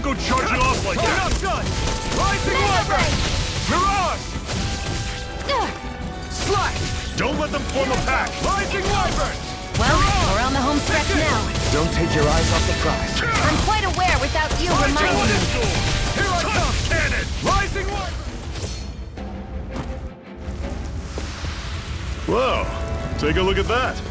Don't go charging off like that! Enough done! Rising Wyvern! Mirage! Slash! Don't let them form a pack! Rising Wyvern! Well, we're on the home stretch now. Don't take your eyes off the prize. I'm quite aware without you reminding me. Here I come! Cannon! Rising Wyvern! Well, take a look at that.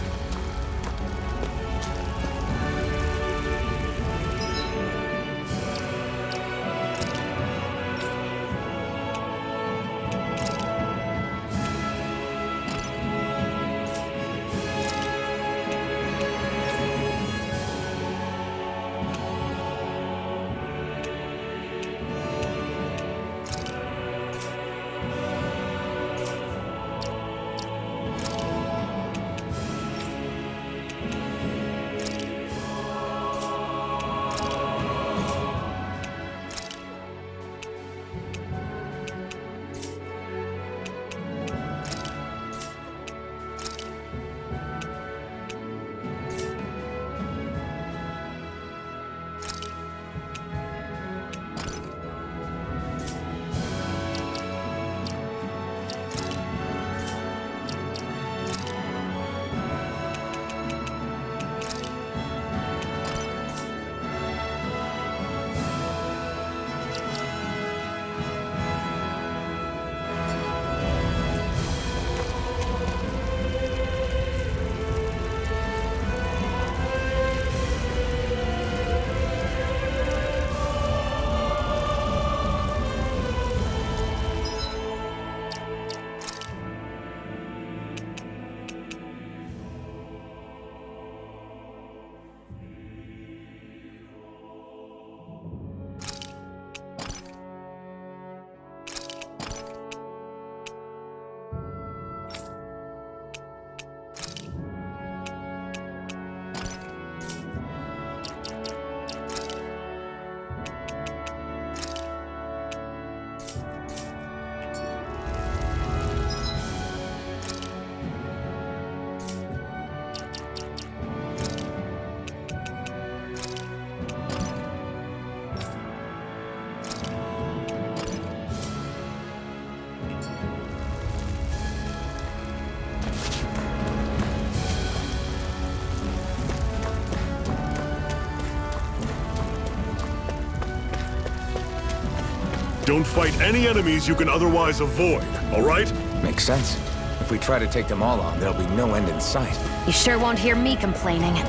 Don't fight any enemies you can otherwise avoid, all right? Makes sense. If we try to take them all on, there'll be no end in sight. You sure won't hear me complaining.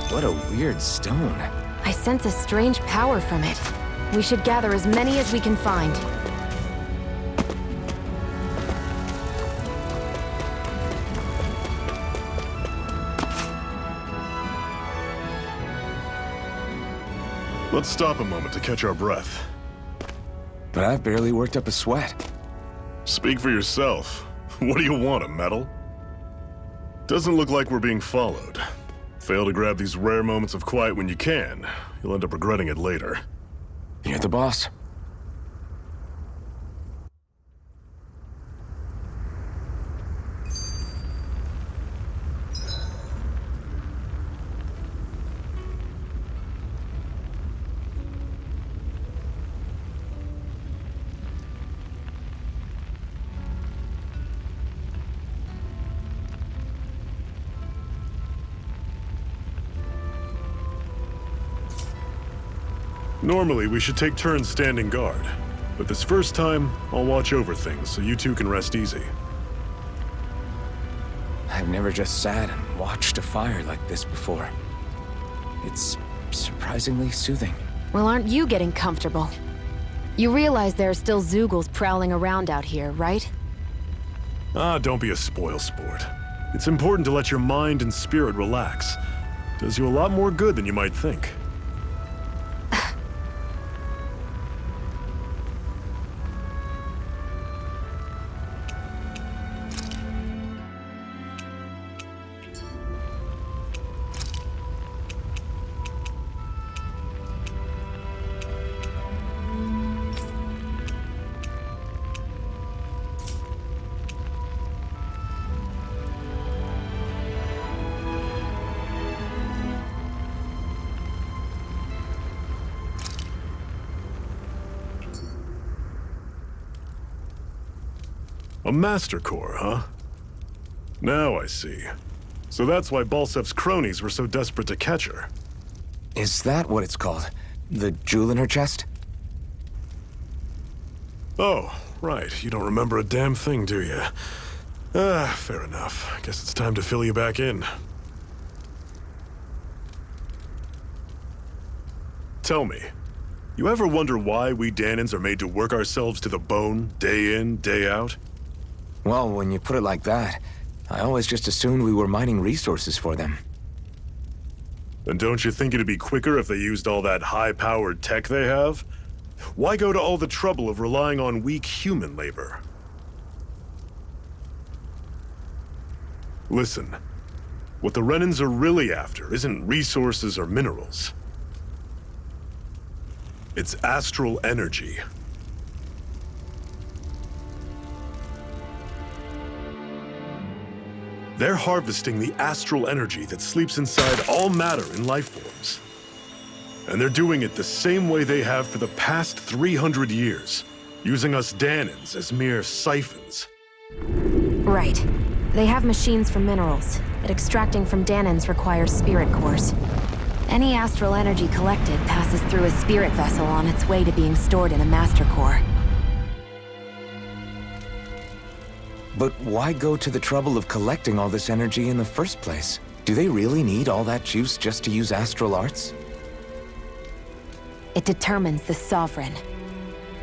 What a weird stone. I sense a strange power from it. We should gather as many as we can find. Let's stop a moment to catch our breath. But I've barely worked up a sweat. Speak for yourself. What do you want, a medal? Doesn't look like we're being followed. Fail to grab these rare moments of quiet when you can. You'll end up regretting it later. You're the boss. Normally, we should take turns standing guard. But this first time, I'll watch over things so you two can rest easy. I've never just sat and watched a fire like this before. It's surprisingly soothing. Well, aren't you getting comfortable? You realize there are still Zeugles prowling around out here, right? Ah, don't be a spoil sport. It's important to let your mind and spirit relax. Does you a lot more good than you might think. A Master Core, huh? Now I see. So that's why Balsef's cronies were so desperate to catch her. Is that what it's called? The jewel in her chest? Oh, right. You don't remember a damn thing, do you? Fair enough. Guess it's time to fill you back in. Tell me, you ever wonder why we Dahnans are made to work ourselves to the bone, day in, day out? Well, when you put it like that, I always just assumed we were mining resources for them. And don't you think it'd be quicker if they used all that high-powered tech they have? Why go to all the trouble of relying on weak human labor? Listen, what the Renans are really after isn't resources or minerals. It's astral energy. They're harvesting the astral energy that sleeps inside all matter in life forms. And they're doing it the same way they have for the past 300 years, using us Dahnans as mere siphons. Right. They have machines for minerals, but extracting from Dahnans requires spirit cores. Any astral energy collected passes through a spirit vessel on its way to being stored in a master core. But why go to the trouble of collecting all this energy in the first place? Do they really need all that juice just to use astral arts? It determines the Sovereign.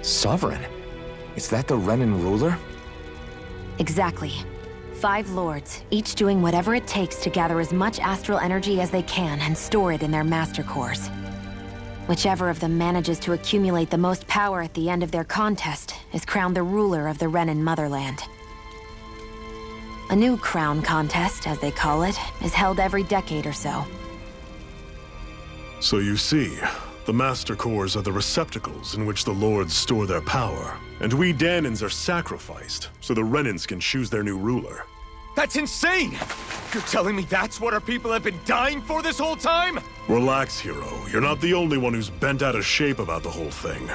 Sovereign? Is that the Renan ruler? Exactly. 5 lords, each doing whatever it takes to gather as much astral energy as they can and store it in their master cores. Whichever of them manages to accumulate the most power at the end of their contest is crowned the ruler of the Renan motherland. A new crown contest, as they call it, is held every decade or so. So you see, the Master Cores are the receptacles in which the Lords store their power. And we Dahnans are sacrificed, so the Renans can choose their new ruler. That's insane! You're telling me that's what our people have been dying for this whole time? Relax, hero. You're not the only one who's bent out of shape about the whole thing.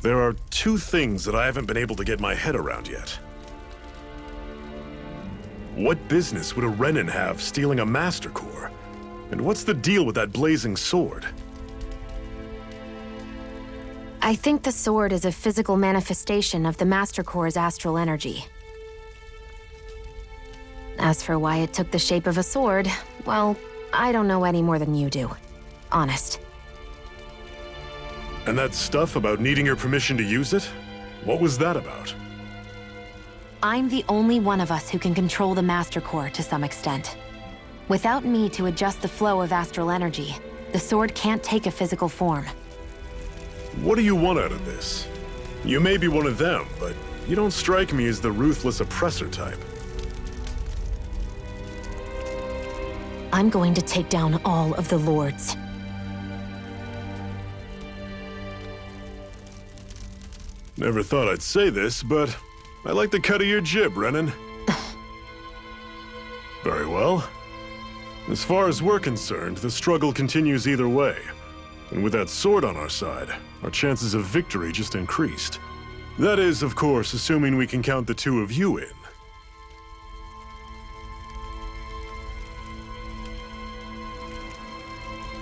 There are 2 things that I haven't been able to get my head around yet. What business would a Renan have stealing a Master Core? And what's the deal with that blazing sword? I think the sword is a physical manifestation of the Master Core's astral energy. As for why it took the shape of a sword, well, I don't know any more than you do. Honest. And that stuff about needing your permission to use it? What was that about? I'm the only one of us who can control the Master Core to some extent. Without me to adjust the flow of astral energy, the sword can't take a physical form. What do you want out of this? You may be one of them, but you don't strike me as the ruthless oppressor type. I'm going to take down all of the lords. Never thought I'd say this, but I like the cut of your jib, Renan. Very well. As far as we're concerned, the struggle continues either way. And with that sword on our side, our chances of victory just increased. That is, of course, assuming we can count the 2 of you in.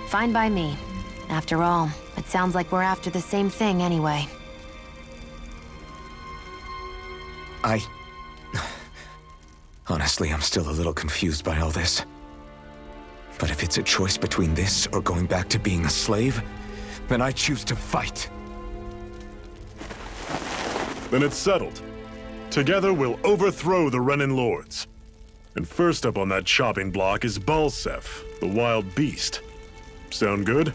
Fine by me. After all, it sounds like we're after the same thing anyway. Honestly, I'm still a little confused by all this. But if it's a choice between this or going back to being a slave, then I choose to fight. Then it's settled. Together we'll overthrow the Renan Lords. And first up on that chopping block is Balsef, the wild beast. Sound good?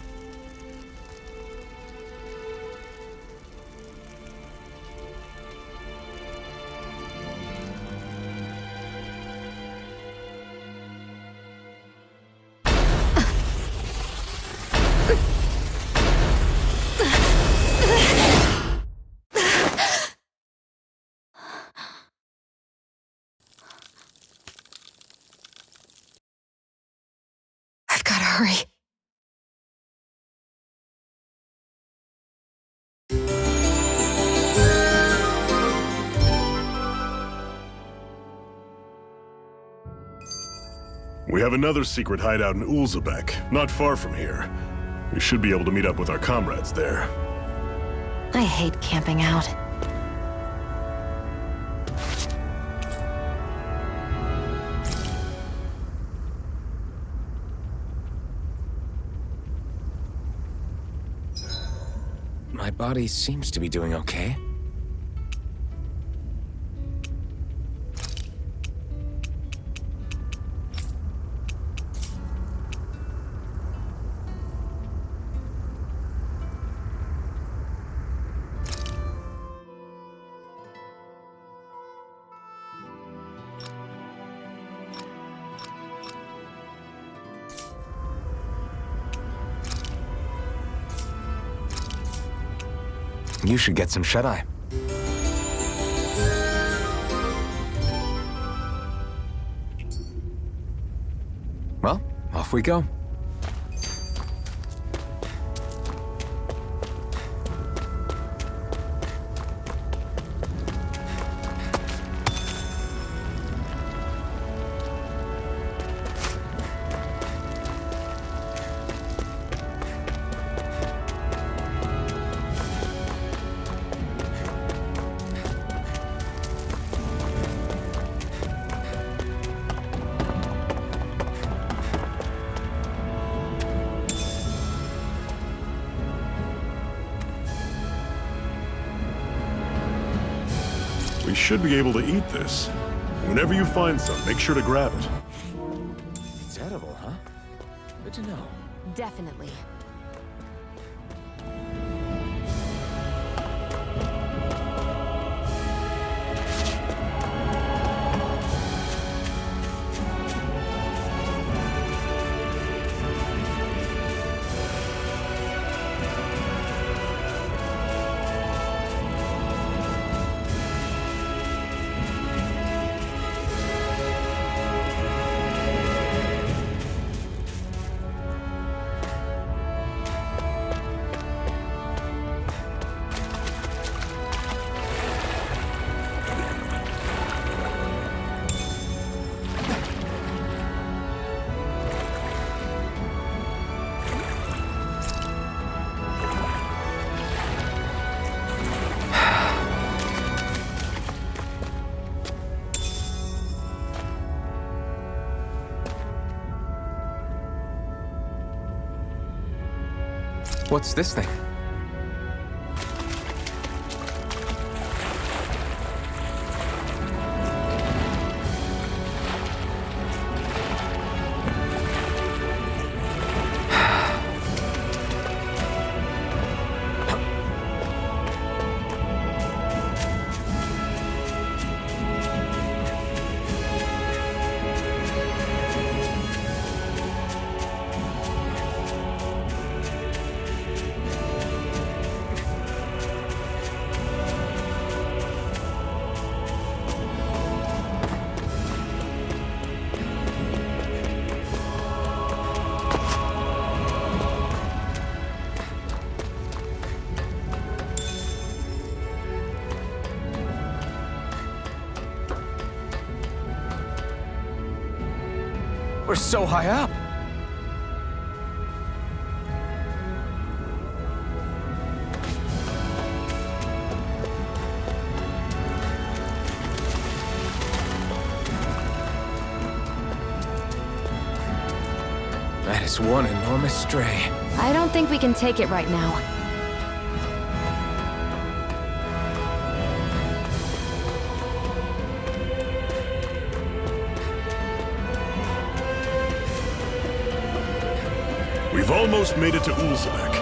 I've gotta hurry. We have another secret hideout in Ulzebek, not far from here. We should be able to meet up with our comrades there. I hate camping out. My body seems to be doing okay. You should get some shut-eye. Well, off we go. We should be able to eat this. Whenever you find some, make sure to grab it. It's edible, huh? Good to know. Definitely. What's this thing? We're so high up. That is one enormous stray. I don't think we can take it right now. We've almost made it to Ulzebek.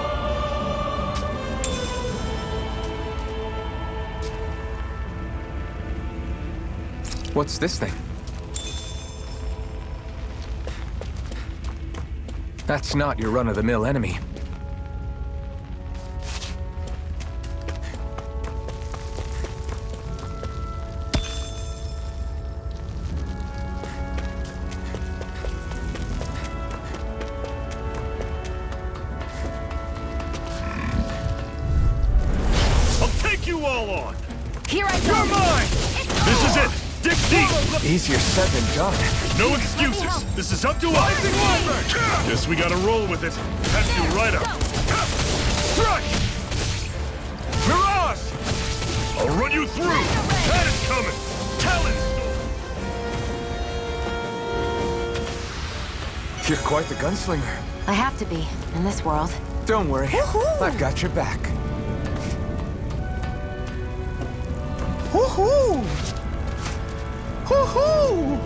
What's this thing? That's not your run-of-the-mill enemy. I'll take you all on! Here I You're go! mine! This is it! Dig deep! Easier said than done. No excuses! This is up to us! Guess we gotta roll with it. That's you right up. Strike! Mirage! I'll run you through! That is coming! Talon Storm! You're quite the gunslinger. I have to be, in this world. Don't worry. I've got your back. Woohoo! Woohoo!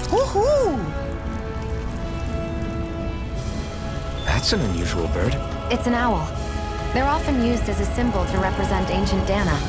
Woohoo! That's an unusual bird. It's an owl. They're often used as a symbol to represent ancient Dana.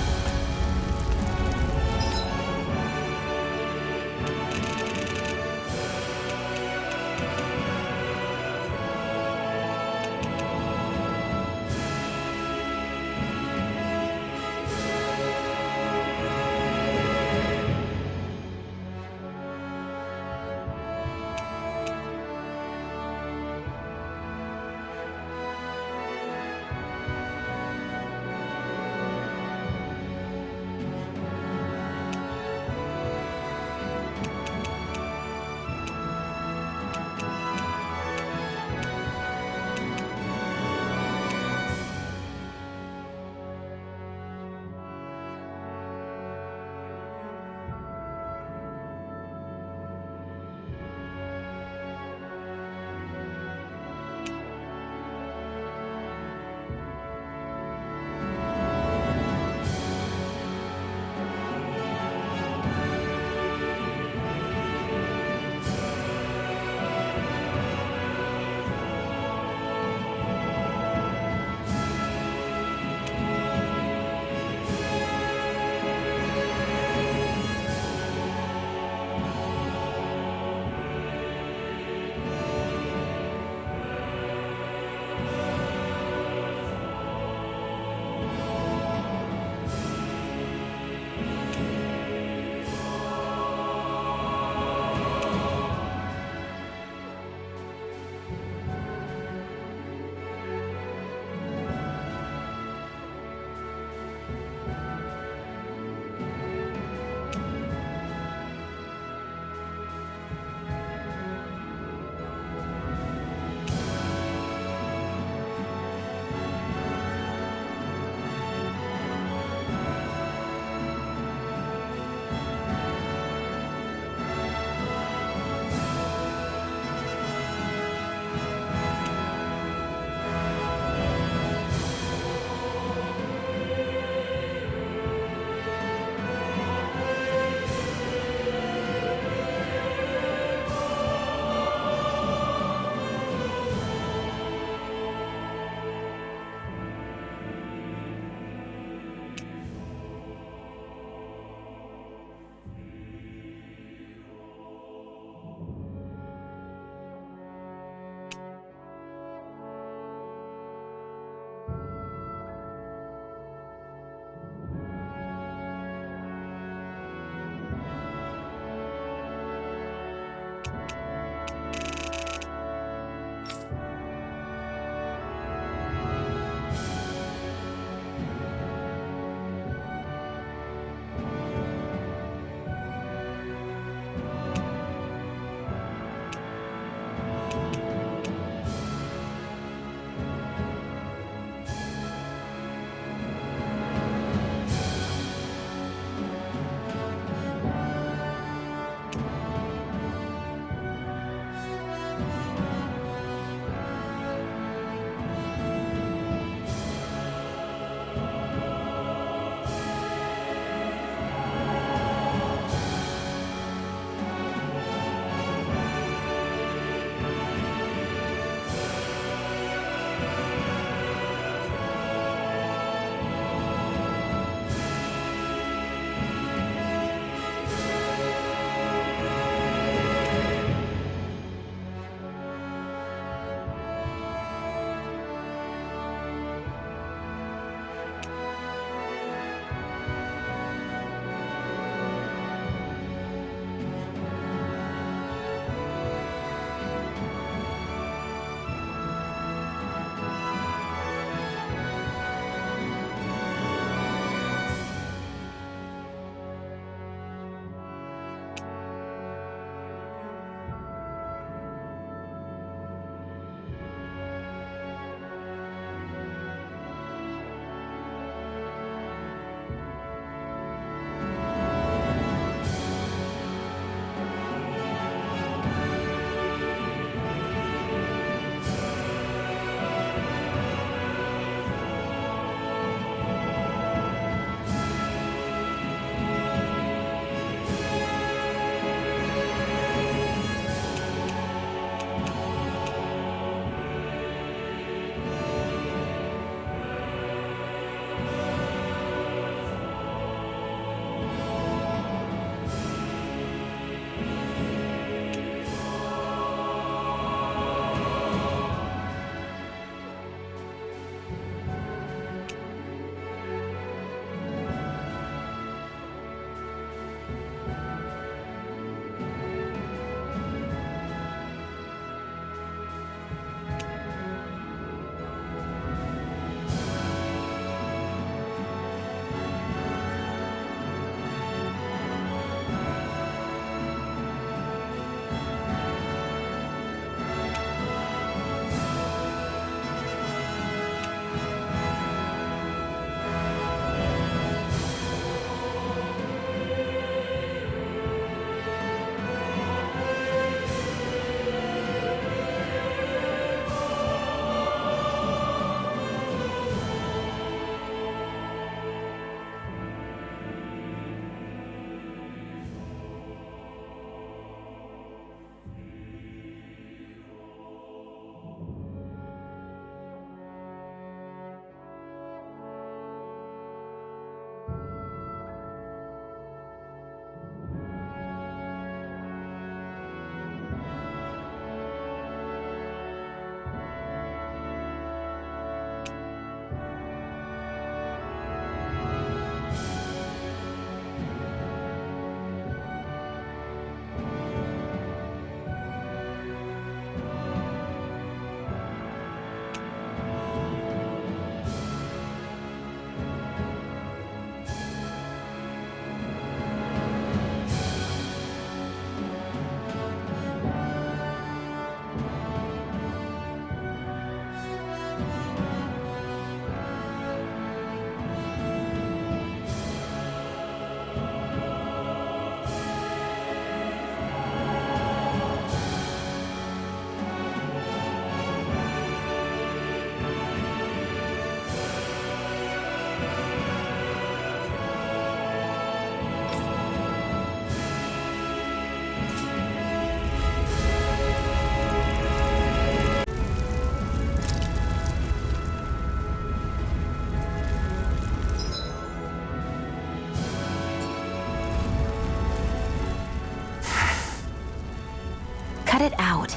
Cut it out.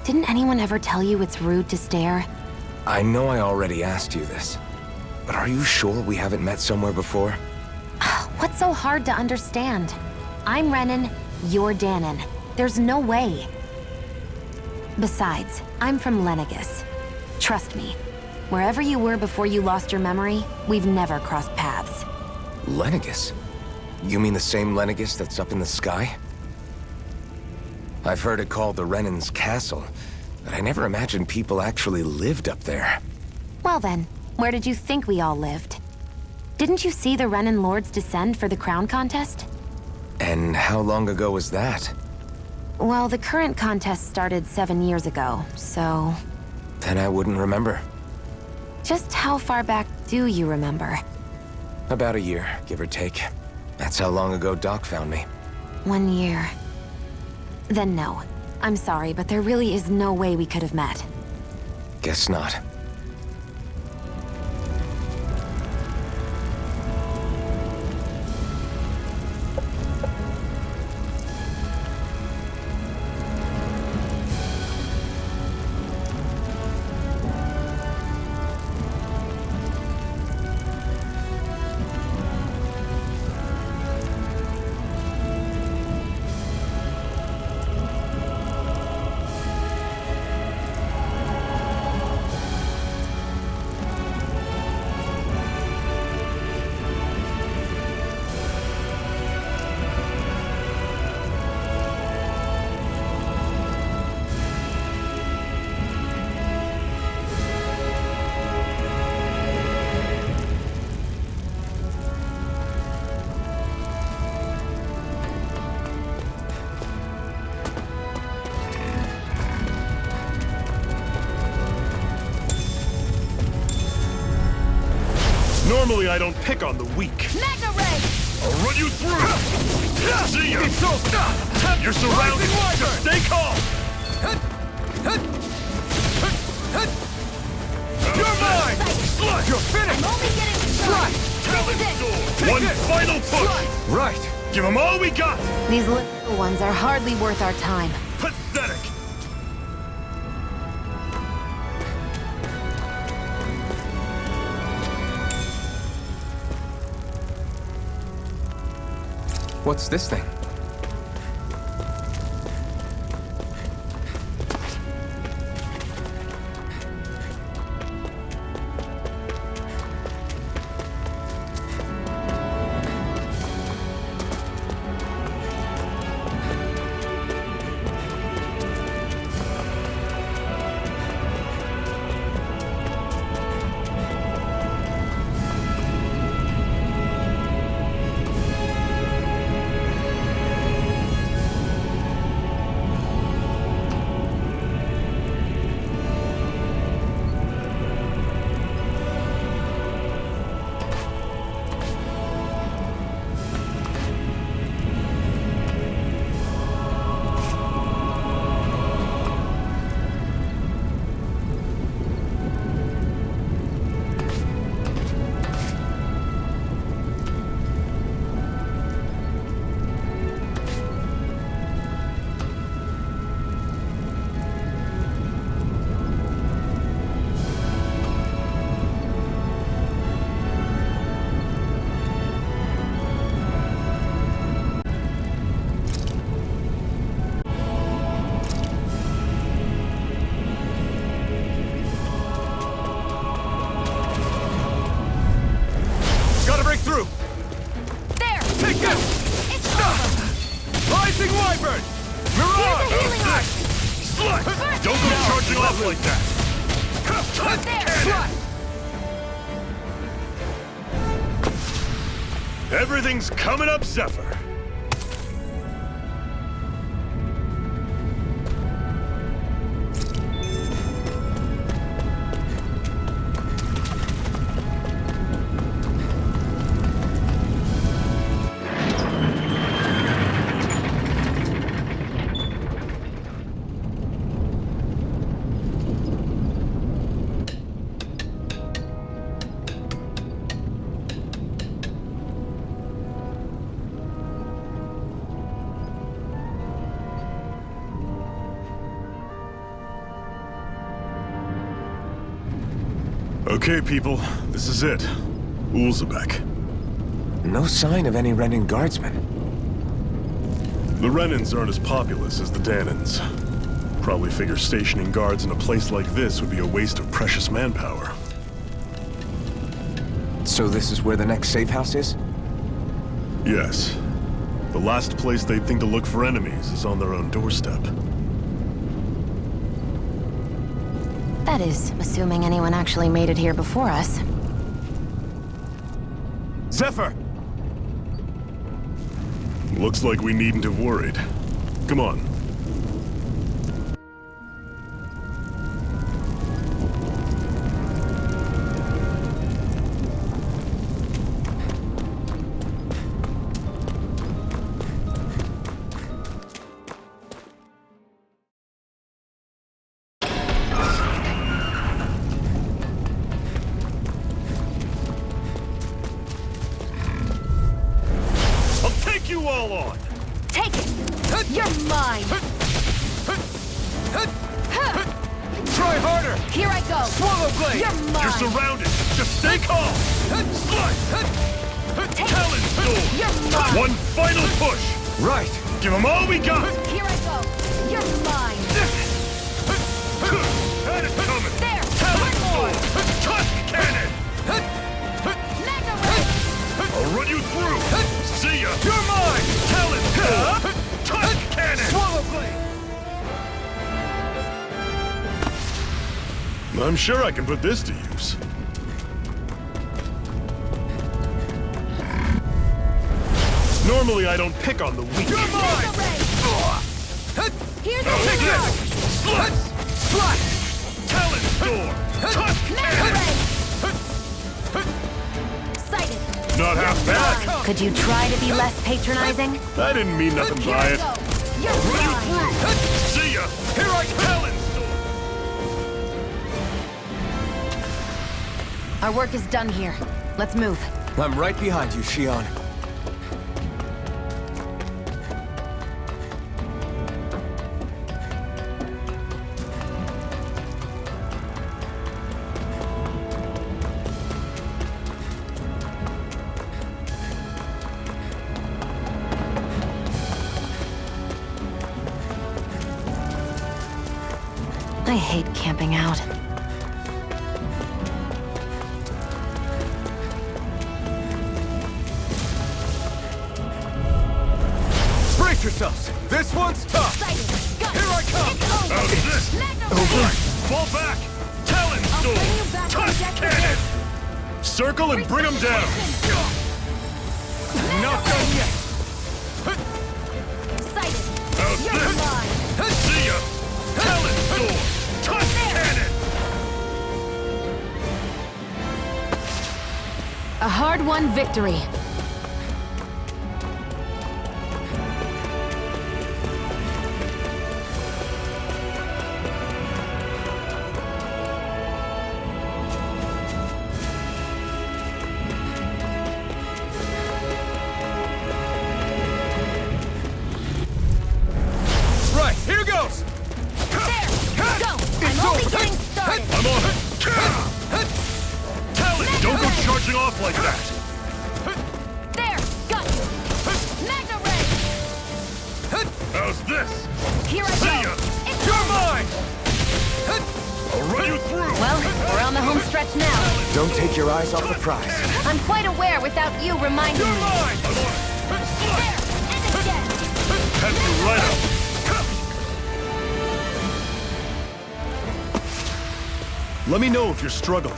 Didn't anyone ever tell you it's rude to stare? I know I already asked you this, but are you sure we haven't met somewhere before? What's so hard to understand? I'm Renan, you're Danon. There's no way. Besides, I'm from Lenegis. Trust me, wherever you were before you lost your memory, we've never crossed paths. Lenegis? You mean the same Lenegis that's up in the sky? I've heard it called the Renan's Castle, but I never imagined people actually lived up there. Well then, where did you think we all lived? Didn't you see the Renan Lords descend for the crown contest? And how long ago was that? Well, the current contest started 7 years ago, so... Then I wouldn't remember. Just how far back do you remember? About a year, give or take. That's how long ago Doc found me. 1 year. Then no. I'm sorry, but there really is no way we could have met. Guess not. Normally I don't pick on the weak. Mega Ray! I'll run you through! See ya! You're surrounded! Just stay calm! You're mine! Slut! You're finished! I'm only getting started. Talon sword! Take One it! final push! Right! Give them all we got! These little ones are hardly worth our time. Pathetic! What's this thing? Gotta break through! There! Take this! It's over! Rising Wyvern! Mirage! Here's a healing arc! Slut! Don't go charging off like that! There! Everything's coming up, Zephyr! Okay, people, this is it. Ulzebek. No sign of any Renan guardsmen. The Renans aren't as populous as the Danans. Probably figure stationing guards in a place like this would be a waste of precious manpower. So this is where the next safe house is? Yes. The last place they'd think to look for enemies is on their own doorstep. That is, assuming anyone actually made it here before us. Zephyr! Looks like we needn't have worried. Come on. I'll take you all on! Take it! You're mine! Try harder! Here I go! Swallow blade! You're mine! You're surrounded! Just stay calm! Slice! Take Talon it! Storm! You're mine! One final push! Right! Give them all we got! Here I go! You're mine! Had it coming! There! Talon One more! Storm! Tusk Cannon! Mega Ray! I'll run you through! See ya! You're mine! Talon Storm! Tusk Cannon! Swallow blade! I'm sure I can put this to use. Normally I don't pick on the weak. You're mine! Mega Ray! Here's the Take hero! this! Slice! Slice! Talon Storm! Tusk Mega Cannon! Ray! Sighted! Not half bad! Could you try to be less patronizing? I didn't mean nothing Here by I it. go! You're Run you mine! through! See ya! Here I come! Talon Storm! Our work is done here. Let's move. I'm right behind you, Shion. I hate camping out. Brace yourselves! This one's tough! Sighted! Got Here I it. come! It's over! How's this? Mega Ray! Right! Fall back! Talon I'll Storm! bring you back Tusk on deck Cannon! Circle and bring them down! Not done yet! Sighted! How's You're this? mine! See ya! Talon Storm! Tusk Cannon! A hard-won victory. Right, here goes! There! Go! I'm It's only over. getting started! I'm on it! Talon, don't go charging off like that! There! Got you! Mega Ray! How's this? Here I See go! ya! It's You're over. mine! I'll run you through! Well, we're on the home stretch now. Don't take your eyes off the prize. I'm quite aware without you reminding You're me. mine! I'm on it! There! Slice! And again! Have you right up! Let me know if you're struggling.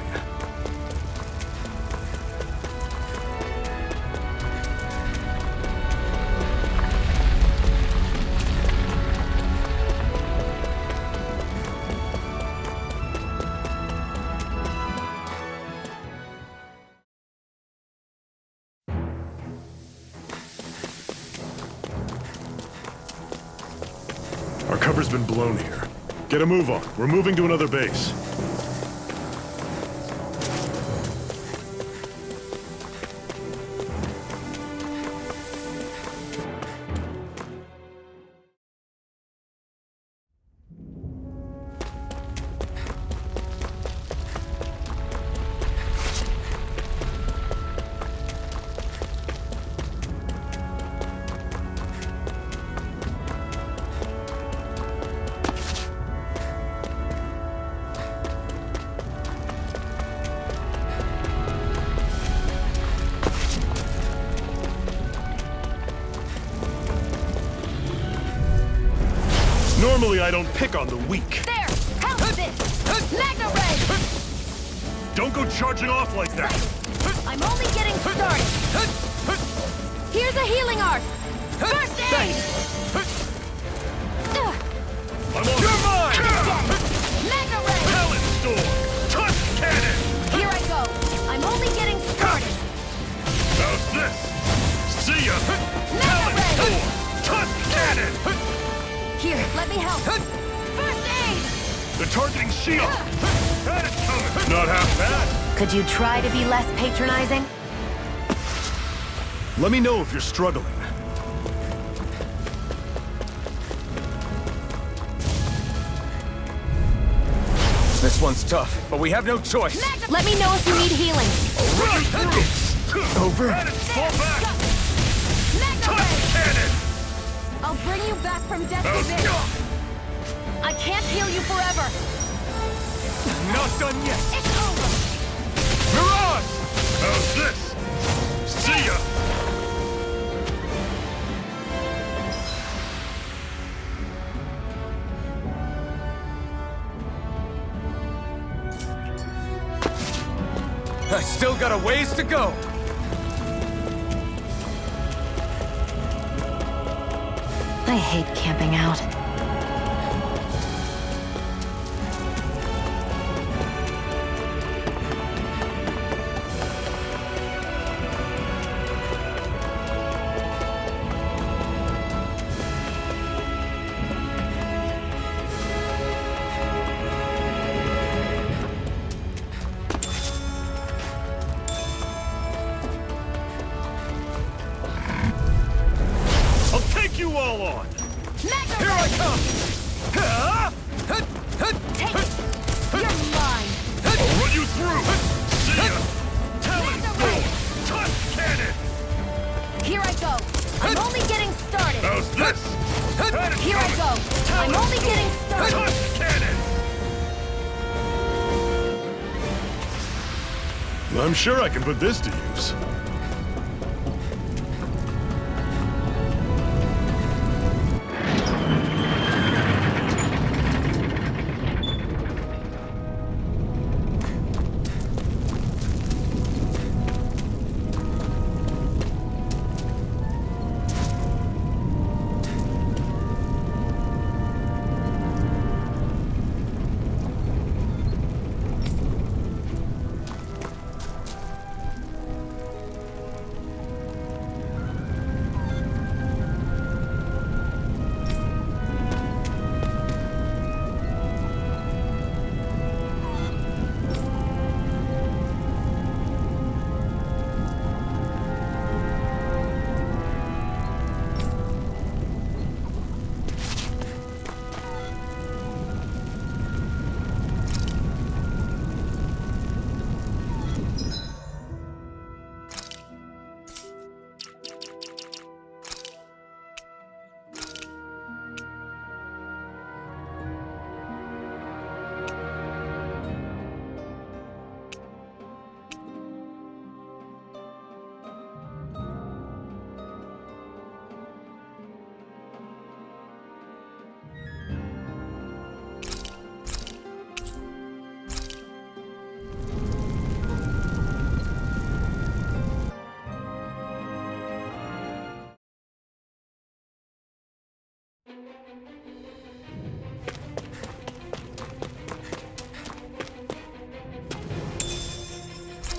Our cover's been blown here. Get a move on. We're moving to another base. Normally I don't pick on the weak. There! Help this! Magna Ray! Don't go charging off like that! I'm only getting started. Here's a healing art. First aid! I'm on You're mine! Magna Ray! Talent Storm! Tusk Cannon! Here I go. I'm only getting started. How's this? See ya! Magna Ray! Storm! Tusk Cannon! Here, let me help. First aid! They're targeting Shield! That is coming! Not half bad! Could you try to be less patronizing? Let me know if you're struggling. This one's tough, but we have no choice. Let me know if you need healing. Run through! Over? That is fall back! Magna Tusk Ray! Cannon! I'll bring you back from death How's with this. it? I can't heal you forever. Not done yet. It's over. Mirage! How's this? See ya! I still got a ways to go. I hate camping out. I'll take you all on! Magna Here Ray! I come! Take it. You're mine. I'll run you through! See ya! Talent Magna Storm! Ray! Tusk Cannon! Here I go. I'm only getting started. How's this? That is Here I coming. go. I'm Talent only Storm! getting started. Tusk Cannon! I'm sure I can put this to use.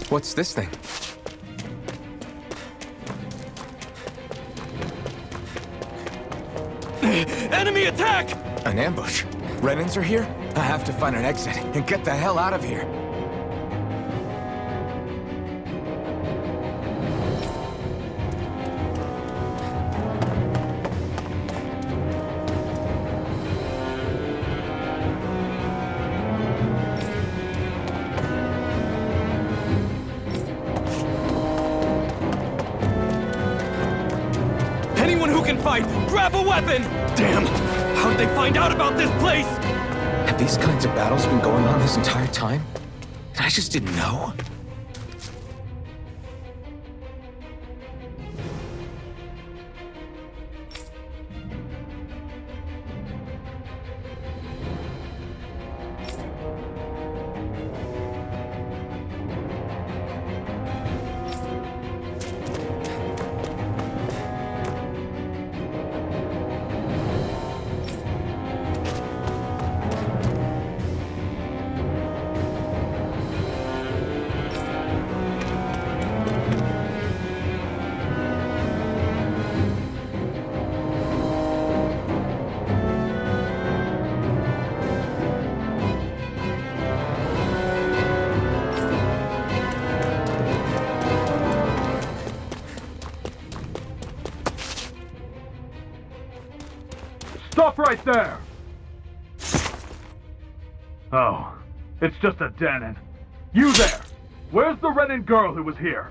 What's this thing? Enemy attack! An ambush? Renans are here? I have to find an exit and get the hell out of here. Anyone who can fight, grab a weapon! Damn! How'd they find out about this place? Have these kinds of battles been going on this entire time? And I just didn't know? right there! Oh, it's just a den. You there! Where's the Renan girl who was here?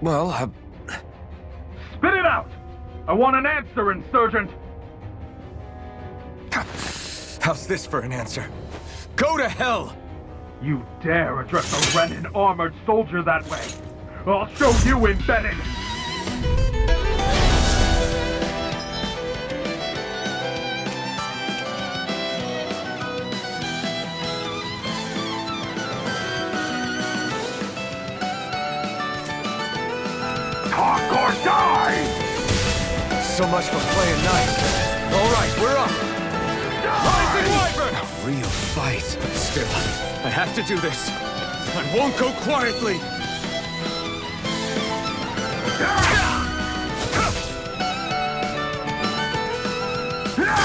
Well, Spit it out! I want an answer, Insurgent! how's this for an answer? Go to hell! You dare address a Renan armored soldier that way! I'll show you embedded! Talk or die! So much for playing nice. All right, we're up. Rising Wyvern! A real fight. Still, I have to do this. I won't go quietly.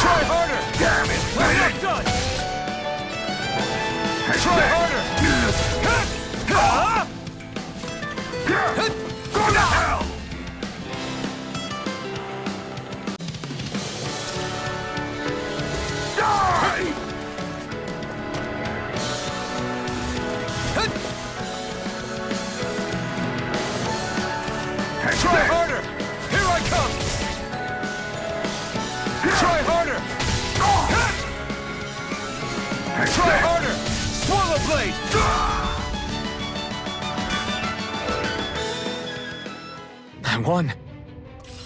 Try harder! Damn it! I'm not done! Try harder! Go to hell! Die! Try harder! Here I come! Try harder! Try harder! Swallow blade! I won.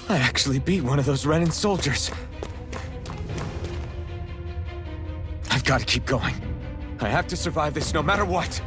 I actually beat one of those Renan soldiers. I've got to keep going. I have to survive this no matter what.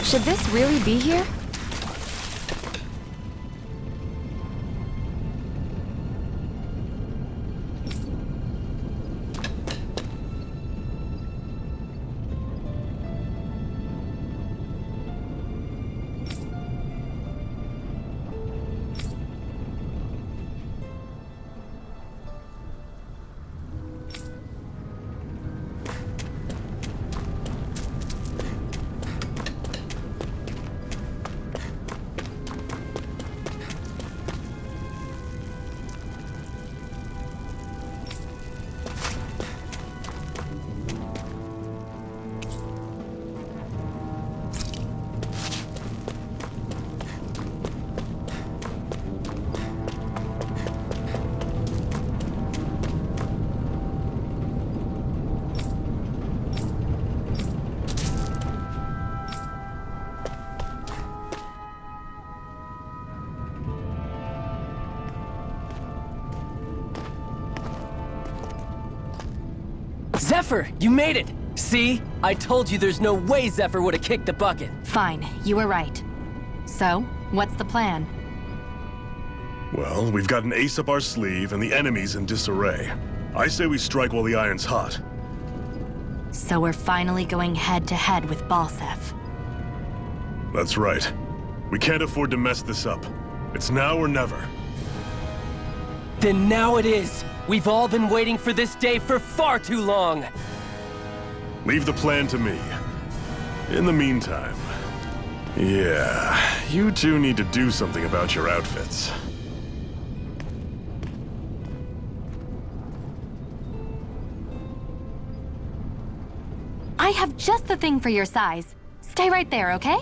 Should this really be here? Zephyr, you made it! See? I told you there's no way Zephyr would have kicked the bucket. Fine, you were right. So, what's the plan? Well, we've got an ace up our sleeve and the enemy's in disarray. I say we strike while the iron's hot. So we're finally going head-to-head with Balseph. That's right. We can't afford to mess this up. It's now or never. Then now it is! We've all been waiting for this day for far too long! Leave the plan to me. In the meantime... Yeah, you two need to do something about your outfits. I have just the thing for your size. Stay right there, okay?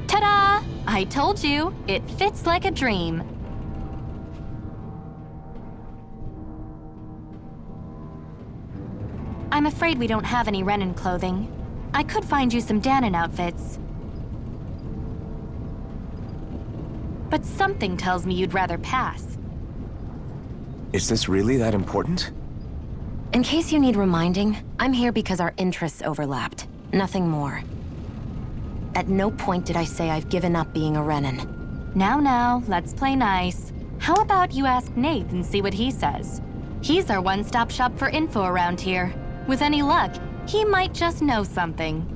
Ta-da! I told you, it fits like a dream. I'm afraid we don't have any Renan clothing. I could find you some Danon outfits. But something tells me you'd rather pass. Is this really that important? In case you need reminding, I'm here because our interests overlapped. Nothing more. At no point did I say I've given up being a Renan. Now, let's play nice. How about you ask Nath and see what he says? He's our one-stop shop for info around here. With any luck, he might just know something.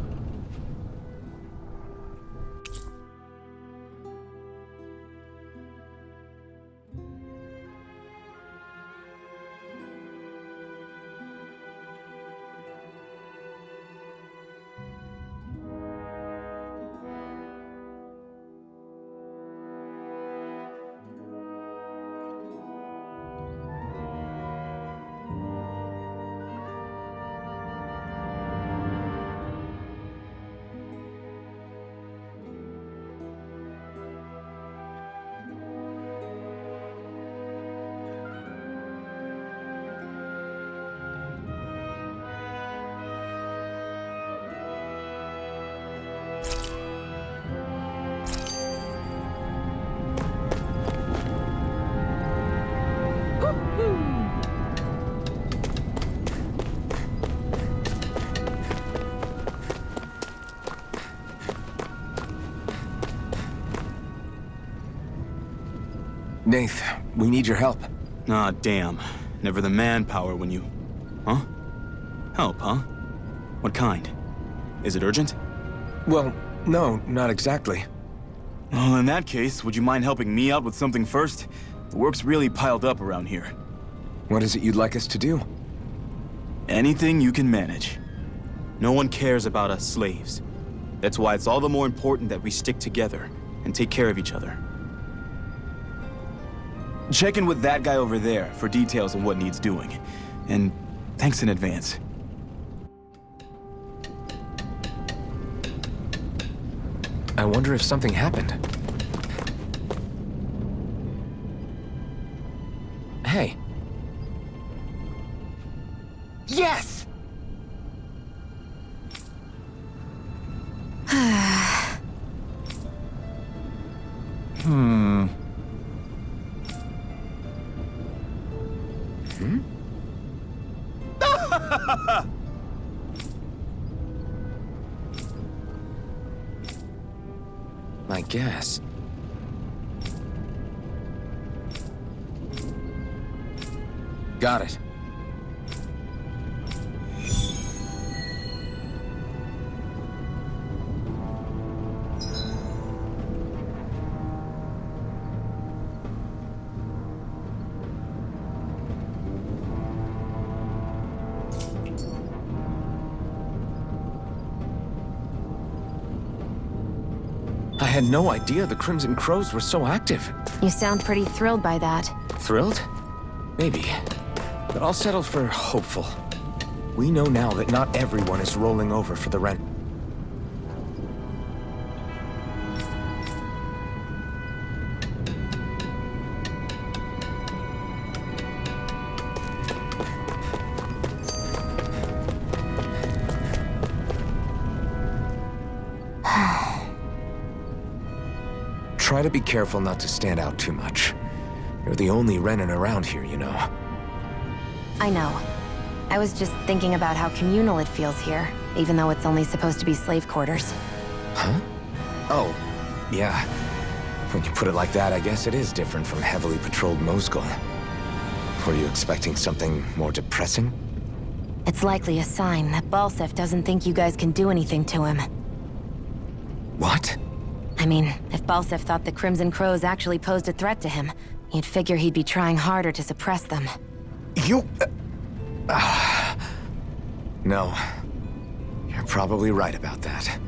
Nath, we need your help. Ah, damn. Never the manpower when you... Huh? Help, huh? What kind? Is it urgent? Well, no, not exactly. Well, in that case, would you mind helping me out with something first? The work's really piled up around here. What is it you'd like us to do? Anything you can manage. No one cares about us slaves. That's why it's all the more important that we stick together and take care of each other. Check in with that guy over there for details on what needs doing. And thanks in advance. I wonder if something happened. Hey. Yes! I guess. Got it. I had no idea the Crimson Crows were so active. You sound pretty thrilled by that. Thrilled? Maybe. But I'll settle for hopeful. We know now that not everyone is rolling over for the rent. Try to be careful not to stand out too much. You're the only Renan around here, you know. I know. I was just thinking about how communal it feels here, even though it's only supposed to be slave quarters. Huh? Oh, yeah. When you put it like that, I guess it is different from heavily patrolled Mosgul. Were you expecting something more depressing? It's likely a sign that Balsef doesn't think you guys can do anything to him. What? I mean, if Balsef thought the Crimson Crows actually posed a threat to him, you'd figure he'd be trying harder to suppress them. You... No. You're probably right about that.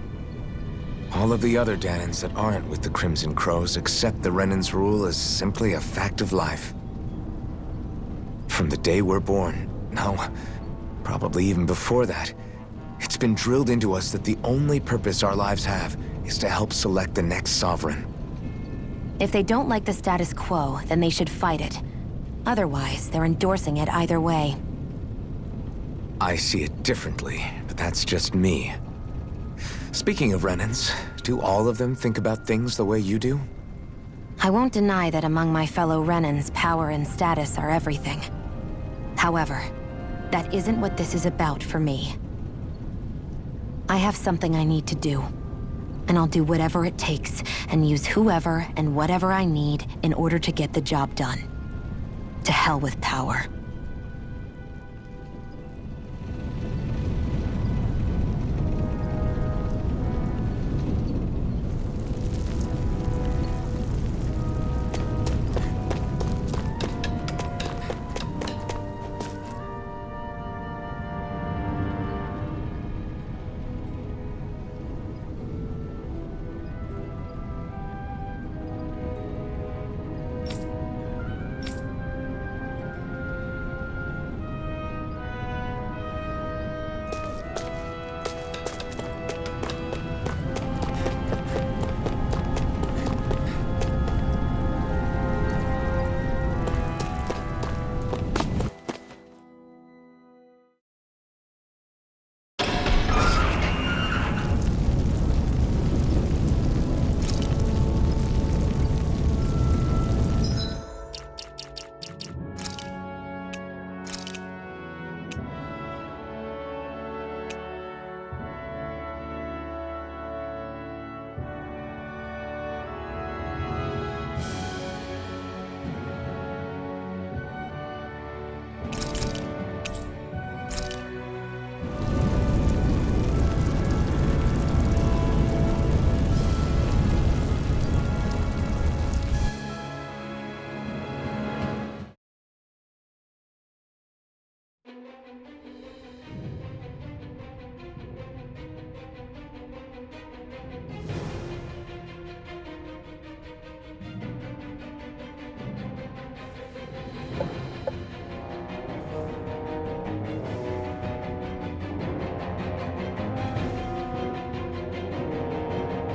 All of the other Danans that aren't with the Crimson Crows accept the Renan's rule as simply a fact of life. From the day we're born, no, probably even before that, it's been drilled into us that the only purpose our lives have is to help select the next sovereign. If they don't like the status quo, then they should fight it. Otherwise, they're endorsing it either way. I see it differently, but that's just me. Speaking of Renans, do all of them think about things the way you do? I won't deny that among my fellow Renans, power and status are everything. However, that isn't what this is about for me. I have something I need to do. And I'll do whatever it takes, and use whoever and whatever I need in order to get the job done. To hell with power.